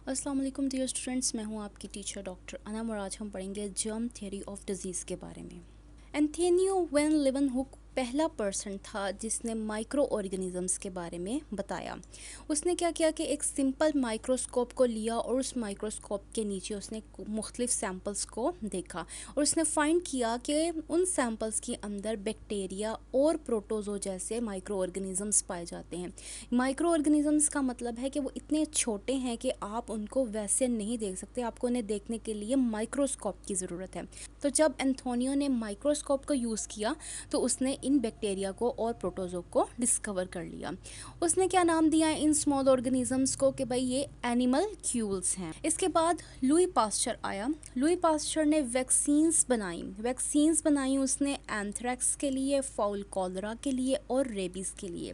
अस्सलाम वालेकुम dear students, मैं हूं आपकी टीचर डॉक्टर अनम और आज हम पढ़ेंगे जर्म थ्योरी ऑफ डिजीज़ के बारे में। एंथोनियो वैन लीeuwenhoek पहला पर्सन था जिसने माइक्रो ऑर्गेनिजम्स के बारे में बताया। उसने क्या किया कि एक सिंपल माइक्रोस्कोप को लिया और उस माइक्रोस्कोप के नीचे उसने मुख्तलिफ सैम्पल्स को देखा और उसने फाइंड किया कि उन सैम्पल्स के अंदर बैक्टीरिया और प्रोटोजो जैसे माइक्रो ऑर्गेनिजम्स पाए जाते हैं। माइक्रो ऑर्गेनिजम्स का मतलब है कि वो इतने छोटे हैं कि आप उनको वैसे नहीं देख सकते, आपको उन्हें देखने के लिए माइक्रोस्कोप की ज़रूरत है। तो जब एंथोनियो ने माइक्रोस्कोप को यूज़ किया तो उसने इन बैक्टीरिया को और प्रोटोजो को डिस्कवर कर लिया। उसने क्या नाम दिया इन स्मॉल ऑर्गेनिजम्स को कि भाई ये एनिमल्क्यूल्स हैं। इसके बाद लुई पास्चर आया। लुई पास्चर ने वैक्सीन्स बनाई उसने एंथ्रेक्स के लिए, फाउल कॉलरा के लिए और रेबीज़ के लिए।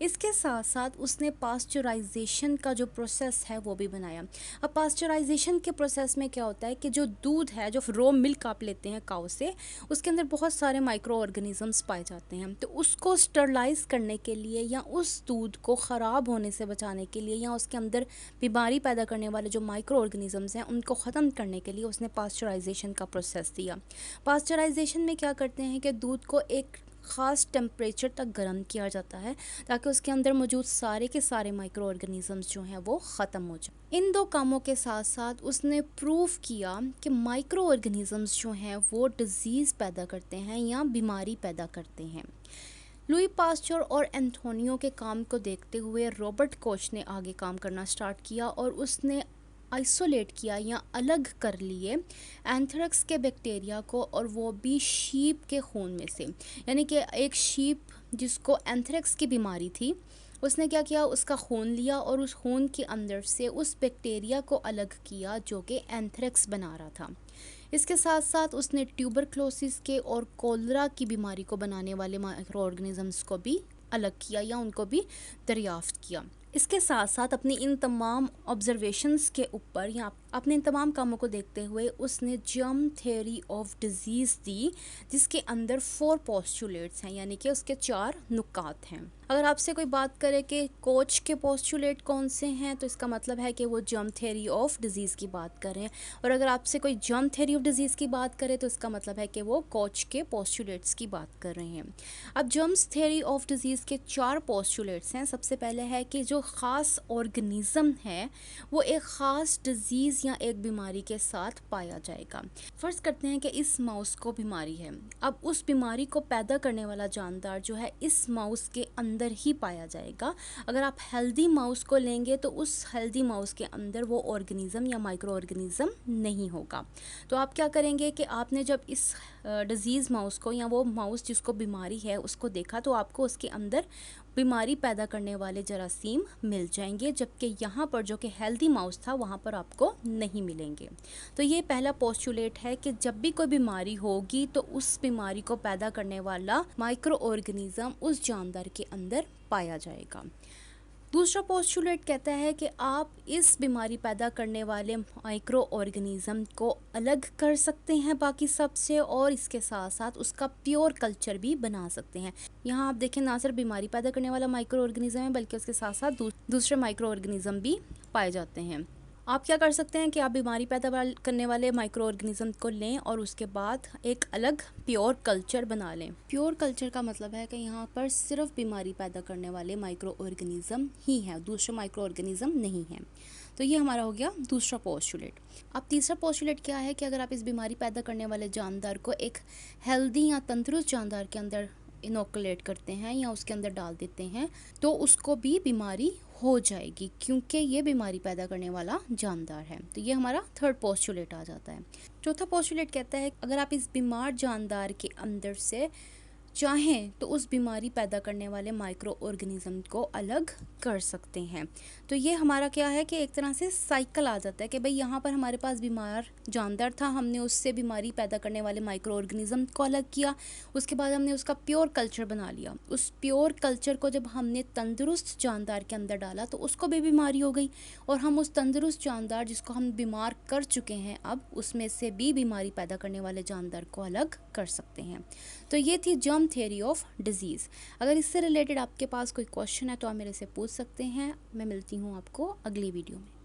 इसके साथ साथ उसने पास्चराइजेशन का जो प्रोसेस है वो भी बनाया। अब पास्चराइजेशन के प्रोसेस में क्या होता है कि जो दूध है, जो रॉ मिल्क आप लेते हैं काऊ से, उसके अंदर बहुत सारे माइक्रो ऑर्गेनिजम्स पाए जाते हैं। तो उसको स्टरलाइज करने के लिए या उस दूध को ख़राब होने से बचाने के लिए या उसके अंदर बीमारी पैदा करने वाले जो माइक्रो ऑर्गेनिजम्स हैं उनको ख़त्म करने के लिए उसने पास्चराइजेशन का प्रोसेस दिया। पास्चराइजेशन में क्या करते हैं कि दूध को एक ख़ास टेम्परेचर तक गर्म किया जाता है ताकि उसके अंदर मौजूद सारे के सारे माइक्रो ऑर्गेनिजम्स जो हैं वो ख़त्म हो जाए। इन दो कामों के साथ साथ उसने प्रूव किया कि माइक्रो ऑर्गेनिजम्स जो हैं वो डिज़ीज़ पैदा करते हैं या बीमारी पैदा करते हैं। लुई पास्चर और एंथोनियो के काम को देखते हुए रॉबर्ट कोच ने आगे काम करना स्टार्ट किया और उसने आइसोलेट किया या अलग कर लिए एंथ्रेक्स के बैक्टीरिया को, और वो भी शीप के खून में से। यानी कि एक शीप जिसको एंथ्रेक्स की बीमारी थी, उसने क्या किया, उसका खून लिया और उस खून के अंदर से उस बैक्टीरिया को अलग किया जो कि एंथ्रेक्स बना रहा था। इसके साथ साथ उसने ट्यूबरक्लोसिस के और कोलरा की बीमारी को बनाने वाले माइक्रो ऑर्गेनिजम्स को भी अलग किया या उनको भी दरियाफ्त किया। इसके साथ साथ अपनी इन तमाम ऑब्जर्वेशंस के ऊपर या अपने इन तमाम कामों को देखते हुए उसने जर्म थ्योरी ऑफ डिजीज़ दी, जिसके अंदर 4 पोस्टुलेट्स हैं, यानी कि उसके 4 नुकात हैं। अगर आपसे कोई बात करे कि कोच के पोस्टुलेट कौन से हैं, तो इसका मतलब है कि वो जर्म थ्योरी ऑफ डिजीज़ की बात कर रहे हैं। और अगर आपसे कोई जर्म थ्योरी ऑफ डिजीज़ की बात करे तो इसका मतलब है कि वो कोच के पोस्टुलेट्स की बात कर रहे हैं। अब जर्म्स थ्योरी ऑफ डिजीज़ के 4 पोस्टुलेट्स हैं। सबसे पहले है कि जो ख़ास ऑर्गेनिज़म है वो एक ख़ास डिज़ीज़ या एक बीमारी के साथ पाया जाएगा। फ़र्ज़ करते हैं कि इस माउस को बीमारी है। अब उस बीमारी को पैदा करने वाला जानदार जो है इस माउस के अंदर ही पाया जाएगा। अगर आप हेल्दी माउस को लेंगे तो उस हेल्दी माउस के अंदर वो ऑर्गेनिज़म या माइक्रो ऑर्गेनिज़म नहीं होगा। तो आप क्या करेंगे कि आपने जब इस डिज़ीज़ माउस को या वो माउस जिसको बीमारी है उसको देखा तो आपको उसके अंदर बीमारी पैदा करने वाले जरासीम मिल जाएंगे, जबकि यहाँ पर जो कि हेल्दी माउस था वहाँ पर आपको नहीं मिलेंगे। तो ये पहला पोस्टुलेट है कि जब भी कोई बीमारी होगी तो उस बीमारी को पैदा करने वाला माइक्रो ऑर्गेनिज़म उस जानदार के अंदर पाया जाएगा। दूसरा पोस्टुलेट कहता है कि आप इस बीमारी पैदा करने वाले माइक्रो ऑर्गेनिज़म को अलग कर सकते हैं बाकी सब से, और इसके साथ साथ उसका प्योर कल्चर भी बना सकते हैं। यहाँ आप देखें, ना सिर्फ बीमारी पैदा करने वाला माइक्रो ऑर्गेनिज़म है बल्कि उसके साथ साथ दूसरे माइक्रो ऑर्गेनिज़म भी पाए जाते हैं। आप क्या कर सकते हैं कि आप बीमारी पैदा करने वाले माइक्रो ऑर्गेनिज़म को लें और उसके बाद एक अलग प्योर कल्चर बना लें। प्योर कल्चर का मतलब है कि यहाँ पर सिर्फ बीमारी पैदा करने वाले माइक्रो ऑर्गेनिज़म ही हैं, दूसरे माइक्रो ऑर्गेनिज़म नहीं हैं। तो ये हमारा हो गया दूसरा पोस्टुलेट। अब तीसरा पोस्टुलेट क्या है कि अगर आप इस बीमारी पैदा करने वाले जानदार को एक हेल्दी या तंदुरुस्त जानदार के अंदर इनोकुलेट करते हैं या उसके अंदर डाल देते हैं तो उसको भी बीमारी हो जाएगी, क्योंकि ये बीमारी पैदा करने वाला जानदार है। तो ये हमारा थर्ड पोस्टुलेट आ जाता है। चौथा पोस्टुलेट कहता है अगर आप इस बीमार जानदार के अंदर से चाहें तो उस बीमारी पैदा करने वाले माइक्रो ऑर्गेनिज़म को अलग कर सकते हैं। तो ये हमारा क्या है कि एक तरह से साइकिल आ जाता है कि भाई यहाँ पर हमारे पास बीमार जानदार था, हमने उससे बीमारी पैदा करने वाले माइक्रो ऑर्गेनिज़म को अलग किया, उसके बाद हमने उसका प्योर कल्चर बना लिया। उस प्योर कल्चर को जब हमने तंदुरुस्त जानदार के अंदर डाला तो उसको भी बीमारी हो गई, और हम उस तंदुरुस्त जानदार जिसको हम बीमार कर चुके हैं अब उसमें से भी बीमारी पैदा करने वाले जानदार को अलग कर सकते हैं। तो ये थी जर्म थ्योरी ऑफ डिजीज़। अगर इससे रिलेटेड आपके पास कोई क्वेश्चन है तो आप मेरे से पूछ सकते हैं। मैं मिलती हूँ आपको अगली वीडियो में।